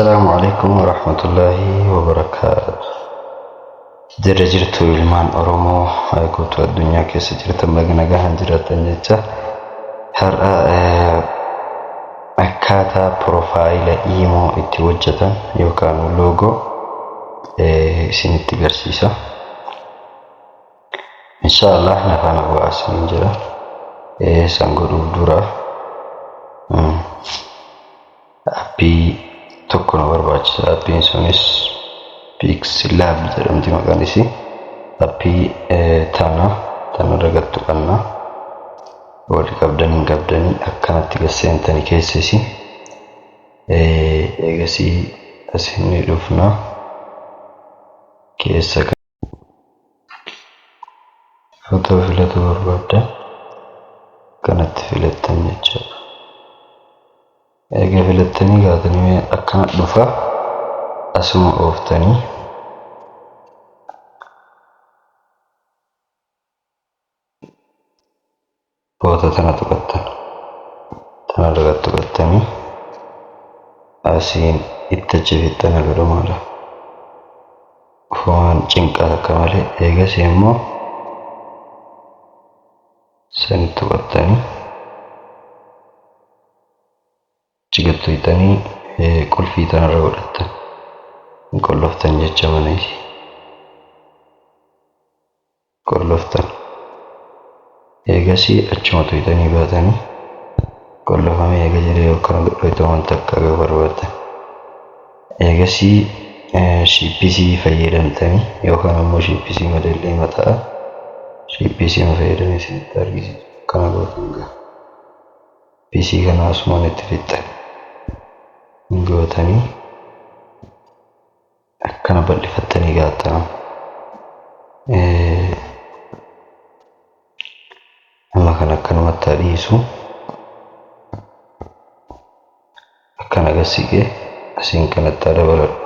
السلام عليكم ورحمة الله وبركاته. درجة المان أرومو أيكوت الدنيا كسجرة مجنى جهان جرة نجتا هرأ أكاتا بروفايل إيمو اتوجتا يوكانو لوجو سنت جرسيسا إن شاء الله نفعنا بواسمين جرا سانغورو دورا أبي tokkoon barbaachisaa appiin sunis Pixlab jedhamti maqaan isii appii tana irratti qabna warri qabdanii akkanatti gaseentanii keessisi eegasii asinni dhufna keessa footoo filatu barbaadda kanatti filattan jechuudha. Egaa filattanii gaatanii akkana dhufa asuma ooftanii boota tana tuqattanii asiin itti jifittan agaramaadha foon cinqaa akka malee eegasii immoo san tuqattanii cigattoytanii qulfii tanarra godhattan qolloftan jecha maneesi qolloftan eegasii achuma toytanii baatanii qollofamee eega jedhee yookaan godhoytaman takka aga barbaaddan eegasii shiippisii fayyadamtanii yookaan ammoo shiippisii modeelii mataa shiippisii fayyadamee isinitti argisiisu kana gootan gaa pisii kana asumaan itti fixxan gootanii akkana bal'ifattanii gaattan amma kan akkanumatti dhiisu akkana gassiqee asiin kanatti dabaladhu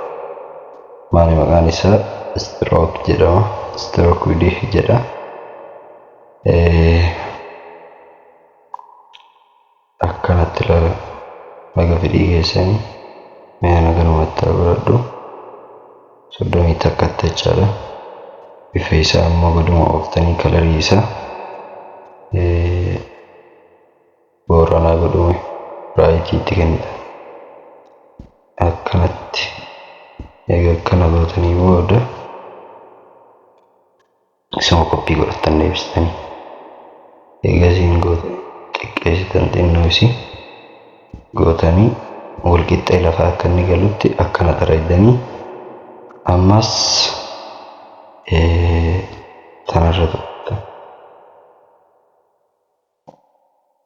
maali maqaan isaa stroke jedhama stroke width jedha akkanatti laala baga fidii keessanii meena kanumatti dabaladhu soddomii takkatti jechaadha bifa isaa immoo godhuma ooftanii kalarii isaa booranaa godhume raayitiitti kennita akkanatti eega akkana gootanii booda isuma koppii godhattan deebistanii eegasiin gootanii xiqqeessitan xinnoo isii gootanii walqixxee lafaa akka inni galutti akkana xaraydanii ammas tanarra tuqattan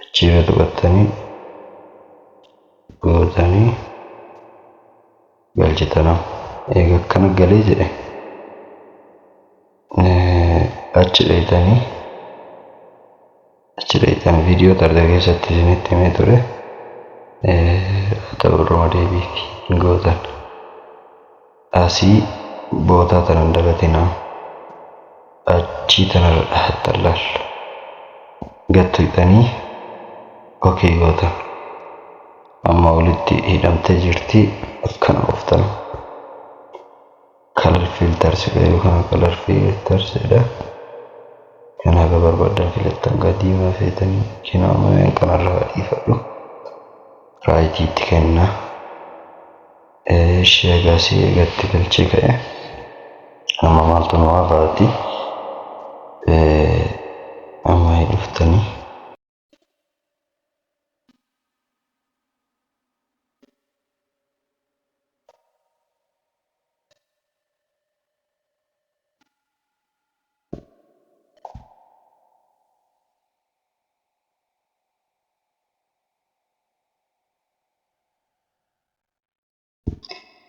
achiirra tuqattanii gootanii galchitana eega akkana galee jedhe achi dheeytanii viidiyoo tarda keessatti isinitti himee ture ta'urruma deebiifi gootan asii bootaa tanan dagatinaa achii tanarra dhahattan laal gattuydhanii okee gootan amma walitti hidhamtee jirti akkana ooftan kalar filtarsidha yookaan kalar filtarsidha kan haga barbaadan filattan diimaa feetanii kinaamameen kanarraa dhiifadhu raayitiitti kenna sheegaasii eegatti galchee ka'e amma maaltu nu waafaati amma dhuftanii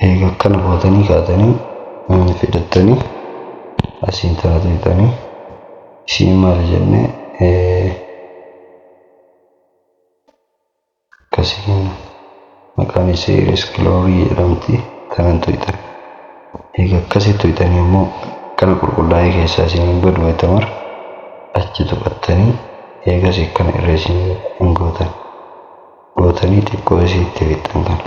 eega akkana bootanii kaatanii fidattanii asiin tana toytanii isiin maal jenne akkasiin maqaan isii riskiloorii jedhamti tanan toytan eega akkasii toytanii immoo akkana qulqullaa'ee keessaa isiniin godhume tamar achi tuqattanii eegas akkana irra isin hin gootan gootanii xiqqoo isiitti fixxan kana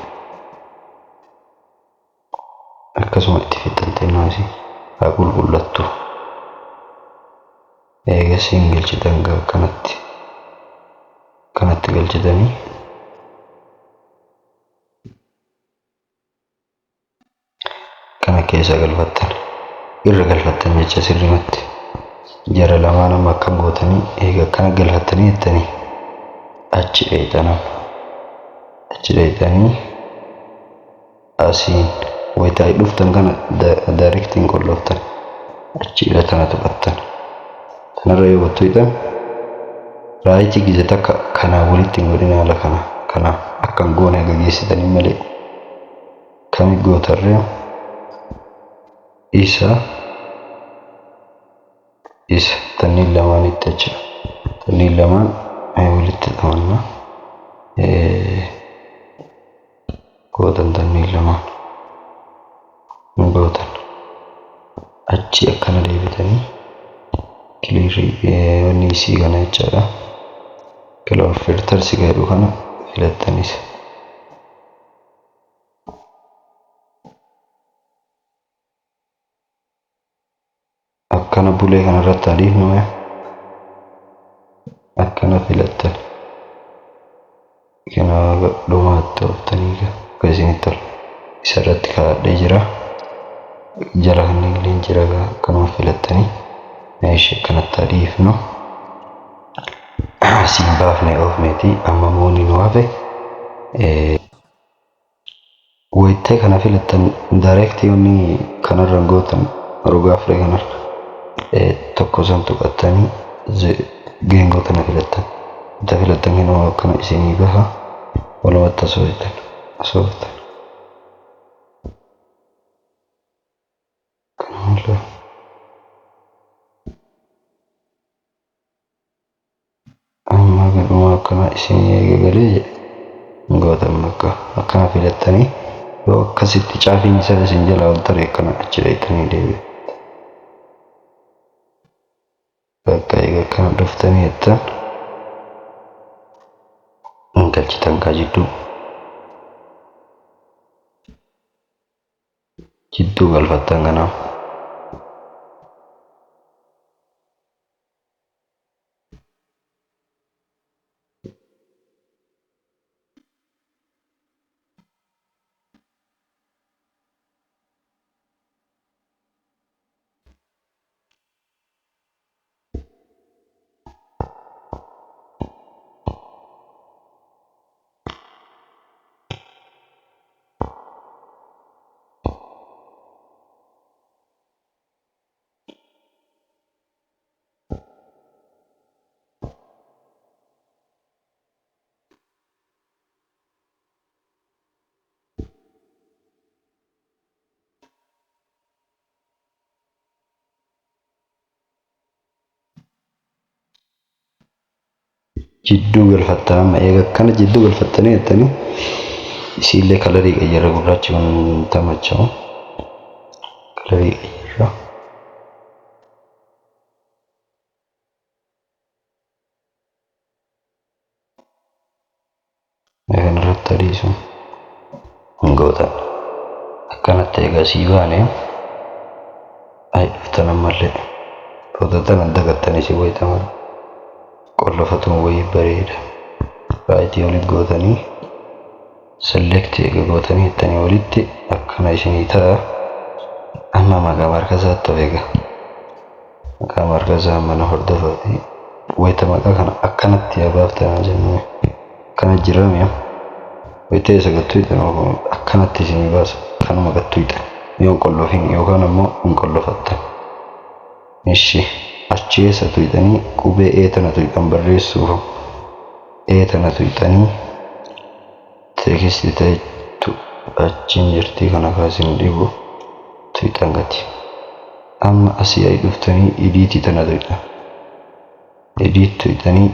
akkasuma itti fixxanteenyaa isii haa qulqullattu. Eegasiin galchitan kanatti galchitanii kana keessa galfattan irra galfattan jecha sirrimatti jara lamaan amma akkam gootanii eega kana galfattanii jettanii achi dheeyxanii asiin wayitaa'ii dhuftan kana daarektiin qolloftan achi tana tuqattan. Tanarra yoo battu hidhan raayitii gize takka kanaa walitti hin godhin haala kana akkan goone gaggeessitanii malee kami gootarree isa tanniin lamaanitti jecha tanniin lamaan walitti hidhamanna gootan tanniin lamaan gootan achi akkana deebitanii kiliirii wanni isii kana jechaadha. Kiloon filtarsi gaadhu kana filattanis akkana bulee kanarratti adiifnuma akkana filattan kana dhumaatti ooftanii akka isinitti tolu isarratti kaa'adhee jira jala kanneen illee jira akkanuma filattanii meeshii akkanatti adiifnu asiin baafnee oofneeti amma moonni nu hafe wayitee kana filattan daarektii wanni kanarra gootan rogaa firee kanarra tokko san tuqattanii geengoo tana filattan itti filattan kennu akkana isinii baha walumatti asooftan kanamalla amma gadhuma akkana isinii eegagalee gootan bakka akkana filattanii yoo akkasitti caafiin isaa isin jalaa ol taree akkana achi dheeyxanii deebi'u. Bakka egaa kana dhuftanii jettan galchitan kaa jidduu galfattan kanaaf jidduu galfattan amma eega akkana jidduu galfattanii jettanii isiillee kalarii qayyarra gurraachi waan tamachaa'u kalarii qayyarra kan irratti adiisu hangootan akkanatti eegaa sii baane ay dhuftan ammallee footatan adda gattanii si wayitaman qollofatuun wayii bareeda raayitii walitti gootanii select eega gootanii jettanii walitti akkana isinii ta'a. Amma maqaa markazaatti of eega maqaa markazaa mana hordofati wayita maqaa kana akkanatti yaabaaftana jennee kana jirame wayita isa gattuu hidhan akkanatti isinii baasa kanuma gattuu hidhan yoo qollofin yookaan ammoo hin qollofattan ishi achi keessa tuyxanii qubee eetana tuyxan barreessuuf eetana tuyxanii teekisti ta'etu achiin jirtii kana kaasin dhibu tuyxan gati amma asii ay dhuftanii idiitii tana tuyxan idiit tuyxanii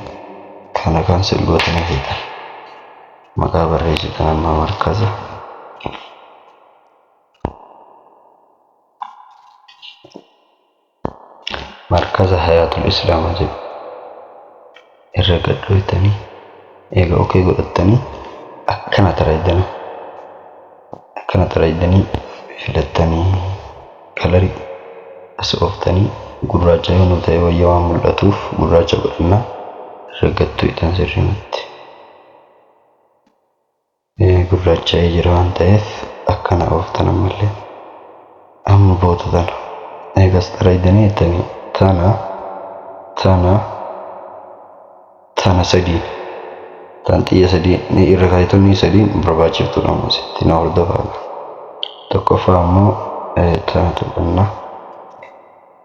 kana kaansel gootanii tuyxan maqaa barreessitan amma markaza hayatul islaamaa jedhu irra gadhootanii eega godhattanii akkana taraydanii filattanii kalarii as ooftanii gurraacha yoo ta'e wayyaa waan mul'atuuf gurraacha godhannaa raggattuu itan sirriitti gurraacha'ee jira waan ta'eef akkana ooftan ammallee amma booda tana eegas xaraydanii jettanii tana sadii tan xiyya sadii ni irra kaayitonni sadii barbaachiftu namasitti na hordofaa tokkoffaa ammoo tana tuqannaa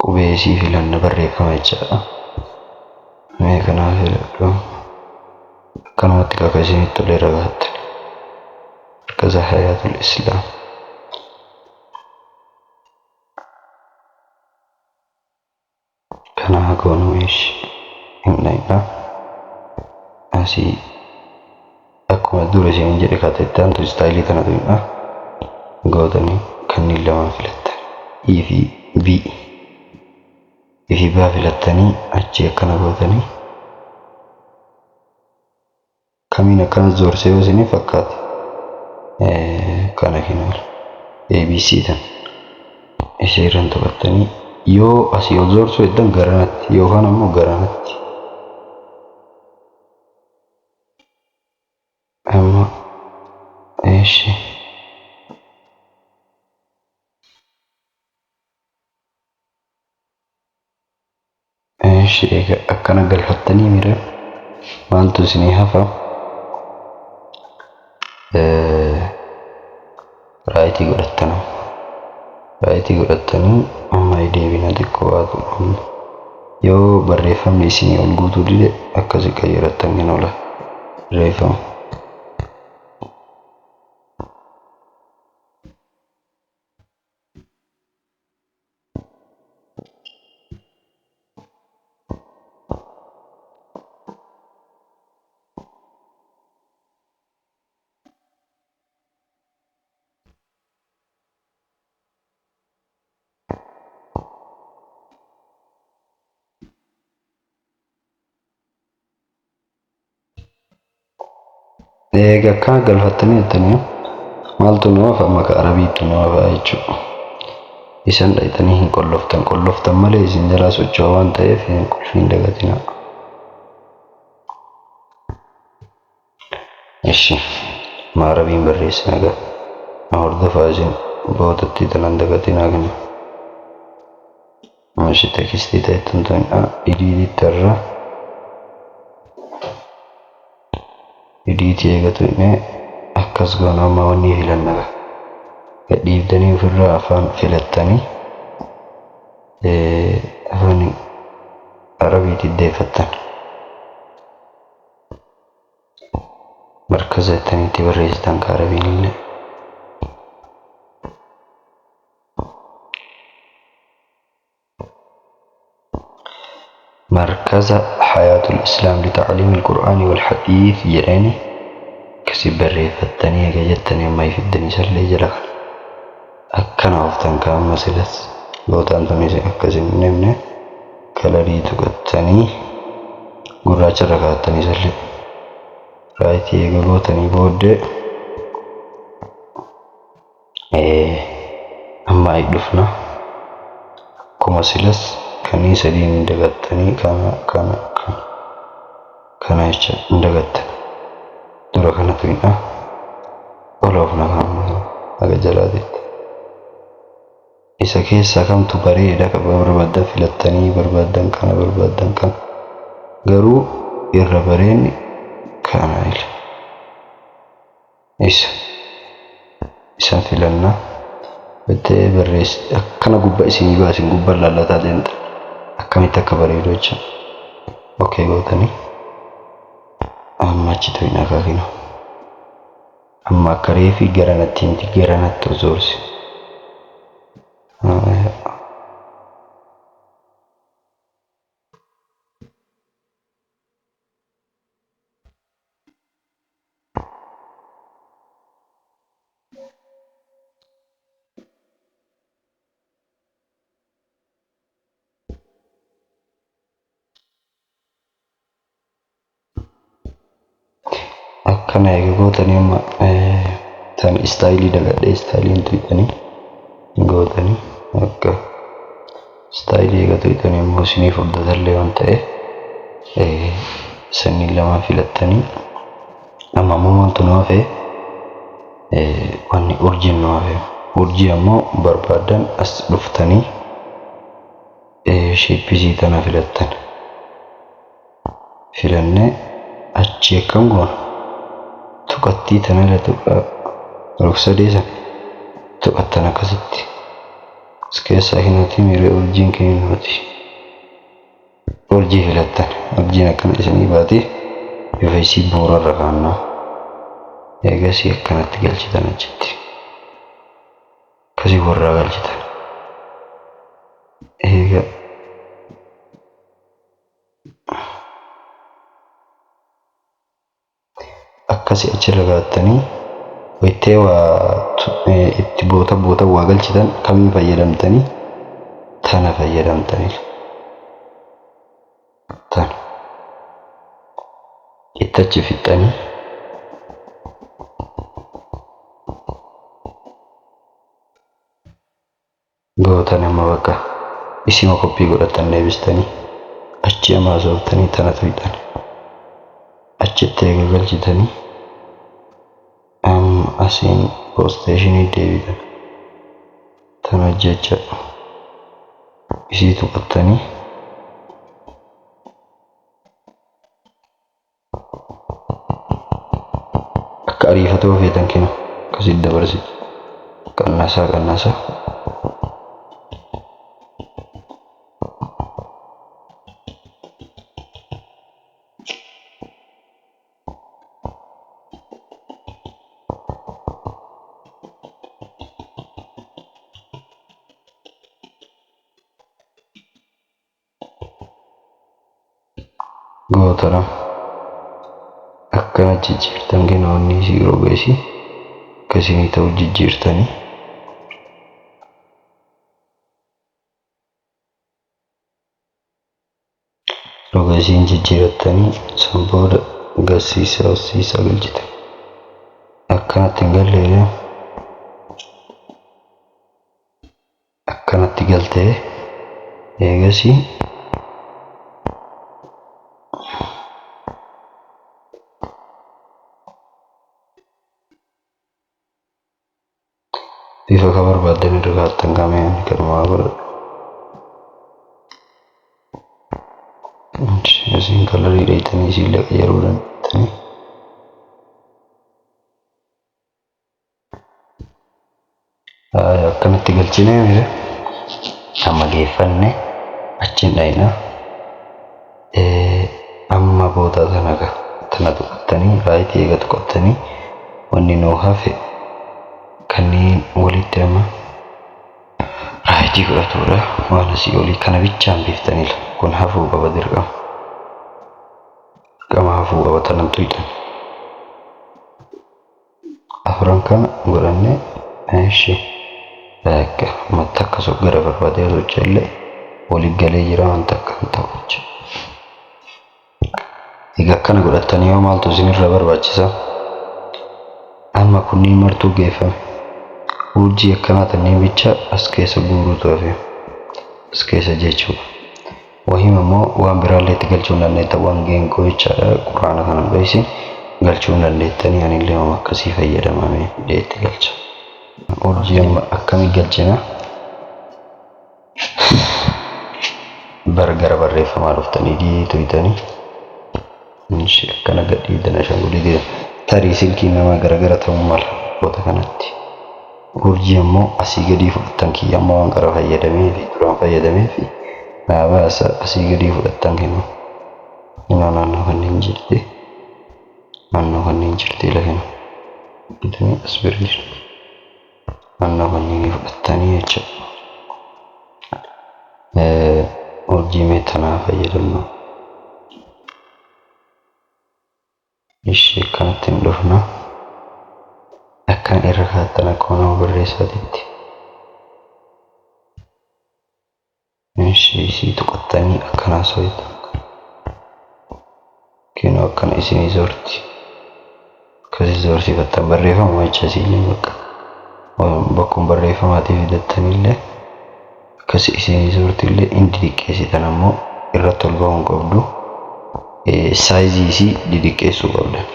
qubeesii filanna barreeffama jechaadha. Mee kanaaf filadhu akkanumatti kakasinitti tolee ragaatte markaza hayaatul islaam kana goonu meeshi hin asii akkuma dura isin jedhe kateettaan tu istaayilii kana duudha gootanii kanneen lamaan filattan ifi baa filattanii achi akkana gootanii kamiin akkana zoorsee yoo isinii fakkaate kana kinaal ABC tan ishee irraan taphattanii yoo asii ol zoorsuu eddan garanatti yookaan ammoo garanatti amma eeshi eega akkana galfattanii mira maaltu isinii hafa raayitii godhattanii amma deebina xiqqoo waatu yoo barreeffamni isinii ol guutuu dide akkasi qayyarattan hin oola barreeffama. Eega akkana galfattanii jettanii maaltu nama fa'a maqaa arabiitu nama fa'a jechuudha. Isan dhayitanii hin qolloftan malee isin jalaa socho'aa waan ta'eef hin qulfiin dagatina. Ishi ma arabiin barreessina gaa na hordofaa isin bootatti tanan dagatinaa kenna. Mashi tekstii ta'ettan ta'inaa idiiditti irraa idiitii eegatu inni akkas goona amma wanni filannaga gadhiiftanii ofirraa afaan filattanii afaan arabiitti deeffattan markaza jettaniitti barreessitan ka arabiin illee مركز حياة الإسلام لتعليم القرآن والحديث يعني كسب الريف التانية جتني ما يفيدني سلي جلك أكنا أفتن كام مسلس لو تانتني أكزن نمنا كالري تقتني قراج ركعتني سلي رايتي يقولتني بود أما يدفنا كما سلس kanii sadiin indagattanii kana jecha indagattani dura kanatu hidha oloofna kana aga jalaatetti isa keessaa kamtu bareeda ka barbaaddan filattanii barbaaddan kana garuu irra bareenni kana ila isa filannaa bettee barreessi akkana gubbaa isinii baasin gubbaa lallataa deemta akkamitti akka bareedu jecha okkee gootanii amma achitu hin akaakinu amma akka reefii garanatti miti garanatti osoorsi akkana eega gootanii amma tan istaayilii dagadhee istaayiliin tuyxanii gootanii akka istaayilii eegatu ittiin immoo isinii furdatallee waan ta'e sanniin lamaan filattanii amma ammoo wantu nu hafe wanni urjiin nu hafe urjii ammoo barbaadan as dhuftanii sheeppisii tana filattan filannee achi akkam goona tuqattii tanarra tuqa rog-sadee tuqattan akkasitti as keessaa hinati miiree urjiin kennuuti urjii filattan urjiin akkana isinii baatee bifa isii boorarra kaannaa eegasii akkanatti galchitan achitti akkasii warraa galchitan eega akkasii achirra gaattanii wayitee waa itti boota waa galchitan kamiin fayyadamtanii tana fayyadamtanii tana itti achi fixxanii gootan amma bakka isima koppii godhatan deebistanii achi amaa sooftanii tana fixan achitti eega galchitanii asiin posteeshinii deebitan tana jecha isii tuqattanii akka ariifatoo feetan kennu akkasitti dabarsite qannasaa gootana akkana jijjiirtan kennoonni isii rogeessi akkasiin ta'u jijjiirtanii rogeessiin jijjiirattanii san booda hossiisaa galchitan akkanatti hin galleedha akkanatti galtee eegasii bifa ka barbaadan irra kaattan kaameen kanumaa godhadhu isin kalarii dheeytanii isin laqa yeroo dandeettanii akkanatti galchinee mire amma geeffanne achiin dhayna amma booda tana tuqattanii raayitii eega tuqattanii wanni nuu hafe kanneen walitti amma raayitii godhatudha waan asii olii kana bichaan biiftaniila kun hafuu qaba dirqama hafuu qaba tanan tuyxan afran kana godhanne eeshi akka matakka soggara barbaadee socho'illee walii galee jira waan takka hin ta'u jechuudha. Egaa akkana godhattanii yoo maaltu isinirra barbaachisa amma kunniin martuu geeffame urjii akkanaa tanneen bicha as keessa guuruutu hafe as keessa jechuudha. Wahiim immoo waan biraallee itti galchuu hin dandeetta waan geengoo jechaadha quraana kana ba'isin galchuu hin dandeettanii anillee waan akkasii fayyadamame hidhee itti galcha. Urjii amma akkamii galchina gara barreeffamaa dhuftanii dhiitanii akkana gadhiidana shangulii tarii silkiin namaa garagara ta'uu mala boota kanatti. Urjii ammoo asii gadii fudhattan kiyya ammoo waan qara fayyadamee fi duraan fayyadamee fi naabaasa asii gadii fudhattan kennu. Naannoo kanneen jirti lakin bitanii as biriir naannoo kanneen fudhattanii jechuudha. Urjii meetanaa fayyadamnu. Ishee kanatti hin dhufna. Akkan irra kaattan akka nama barreessaatitti. Ishee isii tuqattanii akkanaa soyitan. Keenoo akkana isinii zoorti. Akkasii zoorsifattan barreeffama jecha isiillee bakka. bakkuma barreeffamaatiif fidattanillee akkas isinii suurtillee inni diqqeessitan ammoo irratti ol ba'uun qabdu saayizii isii diqqeessuu qabdan.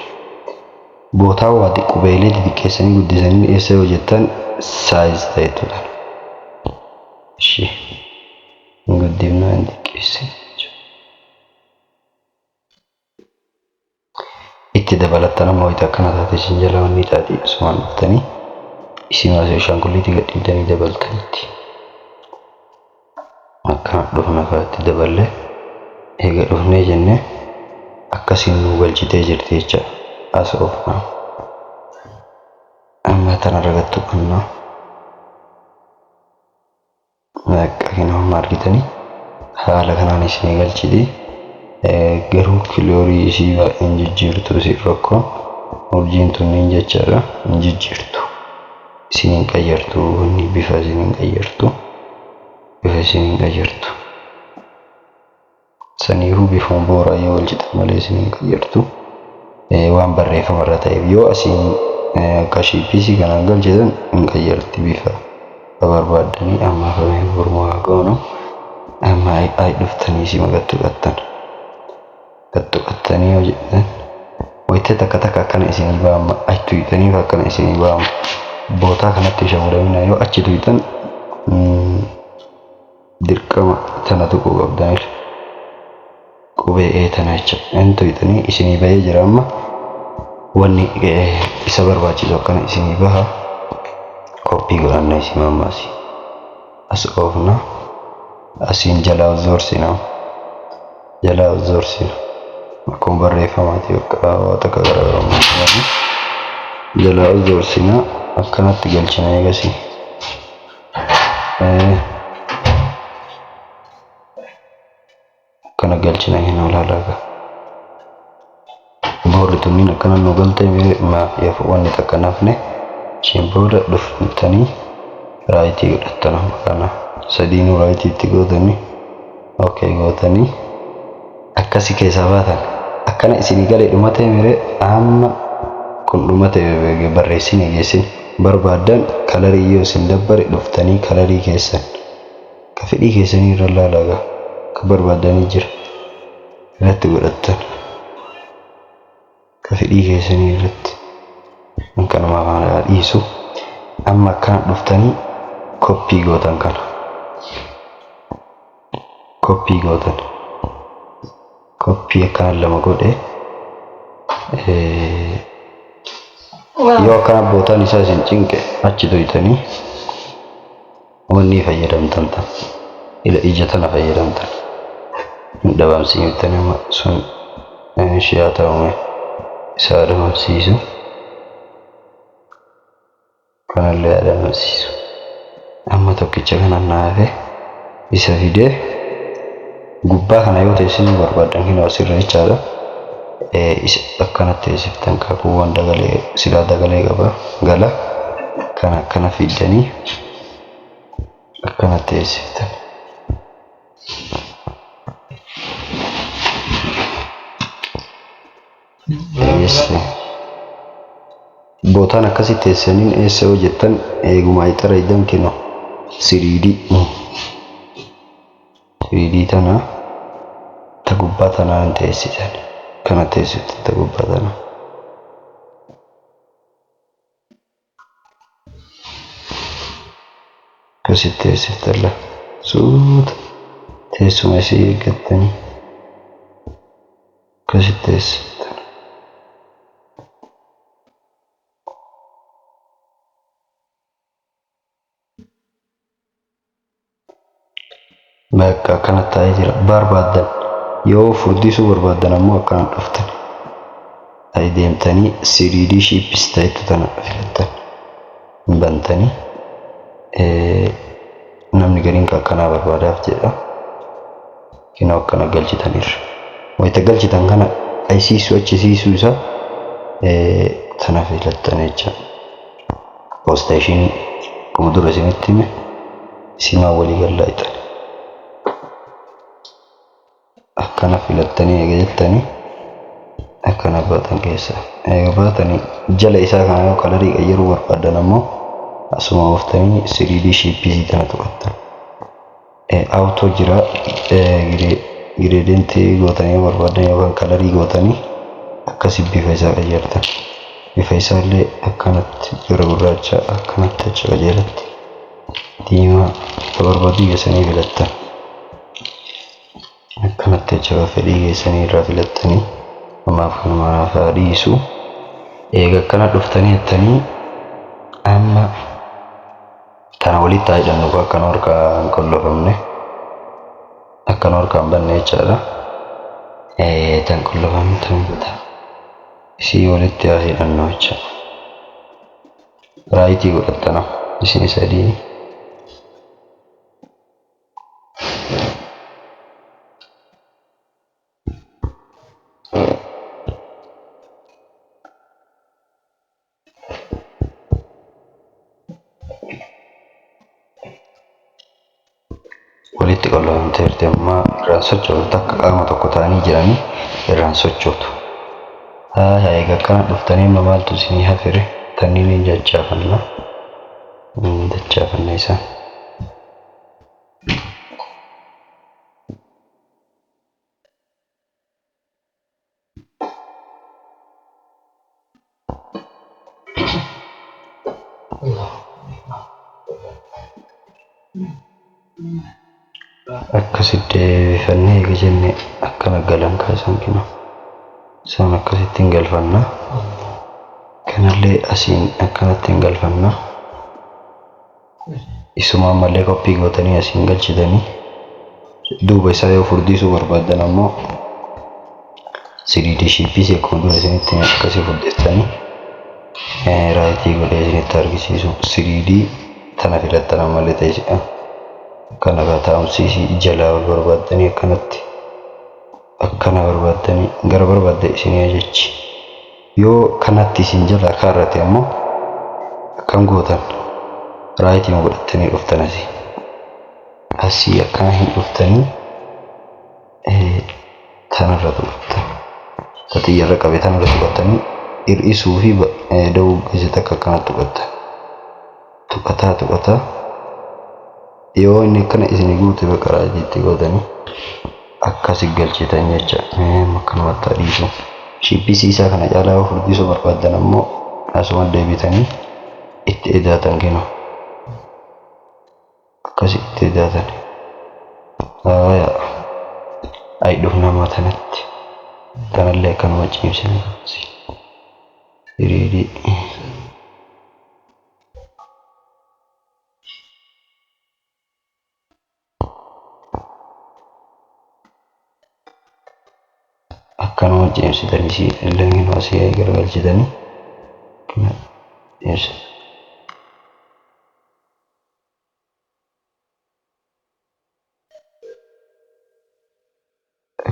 Bootaa waa qubeelee diqqeessanii guddisanii eessa yoo jettan saayiz ta'ettudha. Ishee guddifnaa hin diqqeessine. Itti dabalattan ammoo wayita akkana taate isin jala wanni taate asumaan dhuftanii isin waasii ashaangulliitii gadhiidanii dabaltanitti. Akkana dhufna kaatti daballee eega dhufnee jennee akkasiin nu galchitee jirti jecha as oofna. Amma tana ragattu kunna akkina amma argitanii haala kanaan isin galchitee garuu kiloorii isii baay'een jijjiirtu isin rakkoon urjiin tunniin jechaadha hin jijjiirtu isin hin qayyartu wanni bifa isin hin qayyartu bifa isin hin qayyartu saniifuu bifoon booraa yoo galchitan malee isin hin qayyartu waan barreeffama irra ta'eef yoo isin akka shiippiisii kanaan galchitan hin qayyarti bifa barbaaddanii amma famee gurmaa goonu amma ay dhuftanii si magattu qattan qattanii yoo jedhan wayita takka akkana isinii baama achi tuyxaniif akkana isinii baama bootaa kanatti shamuramina yoo achi tuyxan dirqama tana tuquu qabdanil qubee tana jecha in tuyxanii isinii bahee jira amma wanni isa barbaachisu akkana isinii baha koppii godhanna isin mammaasi as oofna asiin jalaa zoorsina akkuma barreeffamaati waan takka garaagarummaa jalaa zoorsina akkanatti galchina eegasii akkana galchina hin olaalaga boorri tunniin akkana nu galte maaf wanni takka nafne isheen booda dhuftanii raayitii godhattan amma kana sadiinuu raayitiitti gootanii okay gootanii akkasi keessaa baatan akkana isinii galee dhumatee miree amma kun dhumatee barreessine geessin barbaadan kalarii yoo isin dabbare dhuftanii kalarii keessan ka fedhii keessanii irra laalaga ka barbaadanii jira irratti godhattan ka fedhii keessanii irratti kanuma afaan dhiisu amma akkana dhuftanii koppii gootan kana koppii gootan koppii akkana lama godhe yoo akkana bootaan isaa isin cinqe achi tuytanii wanni fayyadamtan tan ija tana fayyadamtan hin dhabamsiiftanii sun shiyaa ta'ume isaa dhabamsiisu kanallee adamsiisu amma tokkicha kana naafe isa fidee gubbaa kana yoo teessin barbaadan hin asirra jechaadha akkanatti teessiftan kakuuwwan dagalee silaa dagalee qaba gala kana akkana fidanii akkanatti teessiftan bootaan akkasitti teessaniin eessa yoo jettan eeguma ixara idan kino siriidii tana ta gubbaa tanaan teessisan kana teessifte ta gubbaa tana akkasitti teessiftalla suuta teessuma isii eeggattanii akkasitti teessiftan bakka akkanatti taa'ee jira barbaadan yoo furdisuu barbaadan ammoo akkana dhuftan ay deemtanii siriidii shiippis ta'etu tana filattan bantanii namni gariin akkanaa barbaadaaf jedha kinoo akkana galchitanirra wayita galchitan kana aysiisuu achisiisuu isa tana filattan jecha poosta ishiin kuma dura isinitti hime isimaa walii gallaa ixan akkana filattanii eega jettanii akkana baatan keessa eega baatanii jala isaa kana yoo kalarii qayyaruu barbaadan ammoo asuma ooftanii 3D shiippii tana tuqattan. Auto jira gireedentii gootanii barbaadan yookaan kalarii gootanii akkasi bifa isaa qajeeltan. Bifa isaallee akkanatti gara gurraacha akkanatti achi qajeelatti diimaa barbaadu geessanii filattan. Akkanatti achi fedhii geessanii irraa filattanii ammaaf kan manaaf dhiisu. Eega akkana dhuftanii jettanii amma tana walitti hidhannu akka harkaan qollofamne akka harkaan banne jechaadha. Tan qollofamne tan buta isii walitti hidhannu jecha raayitii godhattana isin sadii walitti qollofamte jirti. Amma irraan sochootu akka qaama tokko ta'anii jiranii irraan sochootu. Egaa akkana dhuftanii maaltu isinii hafire tanniin jajjaafanna isaan. Akkasitti deebifannee eega jenne akkana galan kaasan kinu isaan akkasitti hin galfanna. Kanallee asiin akkanatti hin galfanna. Isumaan mallee qophii gootanii asiin galchitanii duuba isaa yoo furdisuu barbaadan ammoo 3D shiippii akkuma dura isinitti akkasii furdeessanii raayitii godhee isinitti argisiisu 3D tana filattan ammallee ta'e akkana taa'umsiisii jalaa wal barbaadanii akkanatti akkana barbaadanii gara barbaadde isinii ajachi. Yoo kanatti isin jalaa kaarrate ammoo akkam gootan raayitii godhattanii dhuftan asii akkana hin dhuftanii tanarra tuqattan. Xiyyaarra qabee tanarra tuqattanii hir'isuu fi da'uu keessatti akkanatti tuqattan. Tuqataa yoo inni akkana isinii guute bakka raayitiitti gootanii akkasi galchitan jecha akkanumatti dhiisu. Shiippii isaa kana caalaa yoo furdisuu barbaadan ammoo asuma deebitanii itti edaatan kennu. Akkasi itti edaatan. Ayiduuf namaa tanatti tanallee akkanuma cimsine hiriirii. Akkanuma cimsitanii illee asii garagalchitanii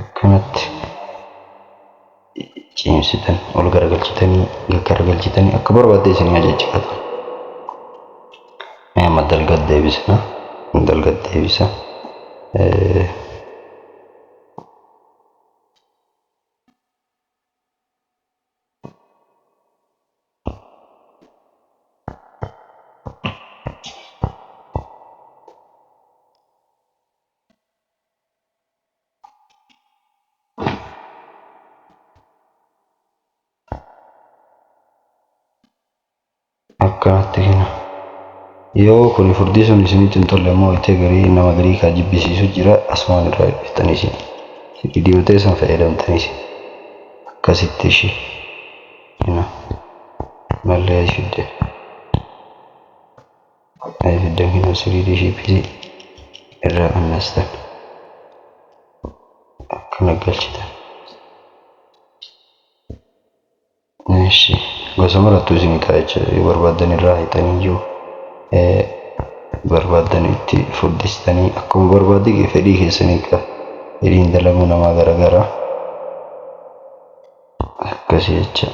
akkanatti cimsitan ol garagalchitanii akka barbaadde isin ajajjifatan. Amma dalgad deebisa. Akkanatti kenna. Yoo kun furdisuun isinitti hin tolle ammoo itti garii nama garii kan jibbisiisu jira asumaan irraa dhiiftanii isin dibatee san fayyadamtanii isin akkasitti ishee mallee fiddan kenna 3D shiippii irraa annastan akkana galchitan. Gosa marattuu isinii ta'a jechuudha. Yoo barbaadan irraa hiitanii jiru barbaadan itti furdistanii akkuma barbaadde fedhii keessanii fedhiin dalaguu namaa garaagaraa akkasii jecha.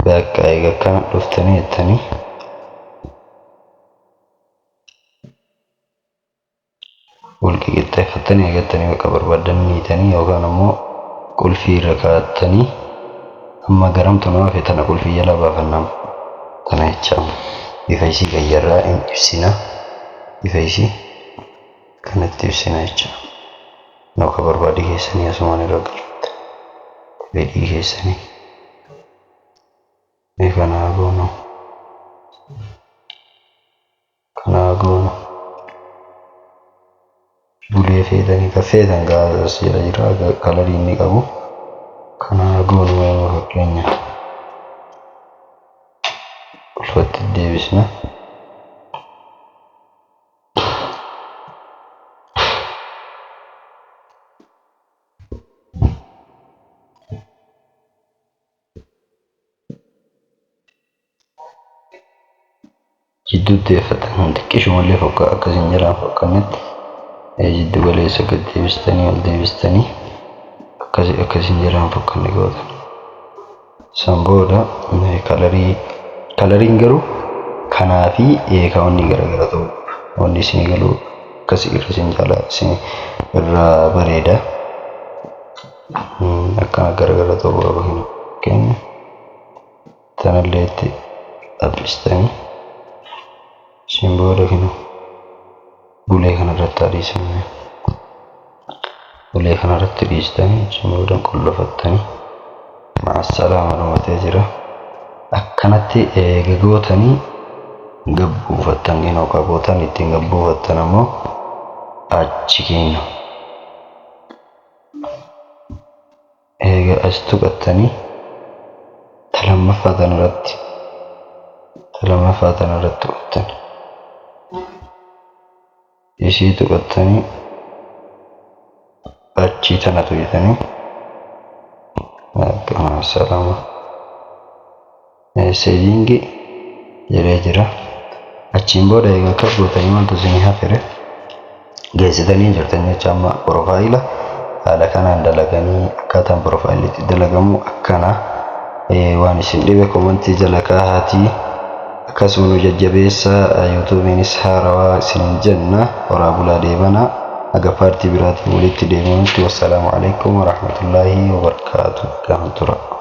Bakka egaa akkana dhuftanii jettanii qixxeeffattanii eeggattanii bakka barbaadan niitanii yookaan ammoo qulfii irra kaa'attanii amma garamtu nama feetana qulfii jala baafannaan tana jechaa bifa isii gayyarraa hin ibsina bifa isii kanatti ibsina jechaa akka barbaade keessanii asumaan irra galfatta fedhii keessanii kanaa goonu bulee feetanii ka feetan gaazas jala jira kalarii inni qabu kanaa goonu fakkeenya ulfatti deebisna jidduutti eeffatan xiqqishumallee fokkaa akkasiin jiraan fakkaannetti jiddu galeessa gad deebistanii ol deebistanii akkasiin jiraan fakkaanne gootan san booda kalariin garuu kanaa fi kaawwanni garagara ta'u wanni isin galuu akkasii irra isin jaalaa isin irraa bareeda akkana garagara ta'uu qaba hin kennu tanallee itti dhaabistanii isin booda kinu bulee kanarratti adiisamne bulee kanarratti dhiistanii isin booda qullofattanii ma'assalaama dhumatee jira akkanatti eegagootanii gabbuufattan kinu qabootan ittiin gabbuufattan ammoo achi kennu eega as tuqattanii lammaffaa tanarratti tuqattan isii tuqattanii achii tanatu jedhanii akkana salaama seeviingi jedhee jira achiin booda egaa akka gootanii wantu isinii hafere geessitanii jirtan jecha amma profaayila haala kanaan dalaganii akkaataan profaayilitti dalagamu akkana waan isin dhibe komantii jala kaa'aatii akkasuma nu jajjabeessa yuutuubiinis haarawaa isin jenna horaa bulaa deebanaa aga paartii biraatiin walitti deemanutti wassalaamu alaikum warahmatullaahi wabarakaatuh.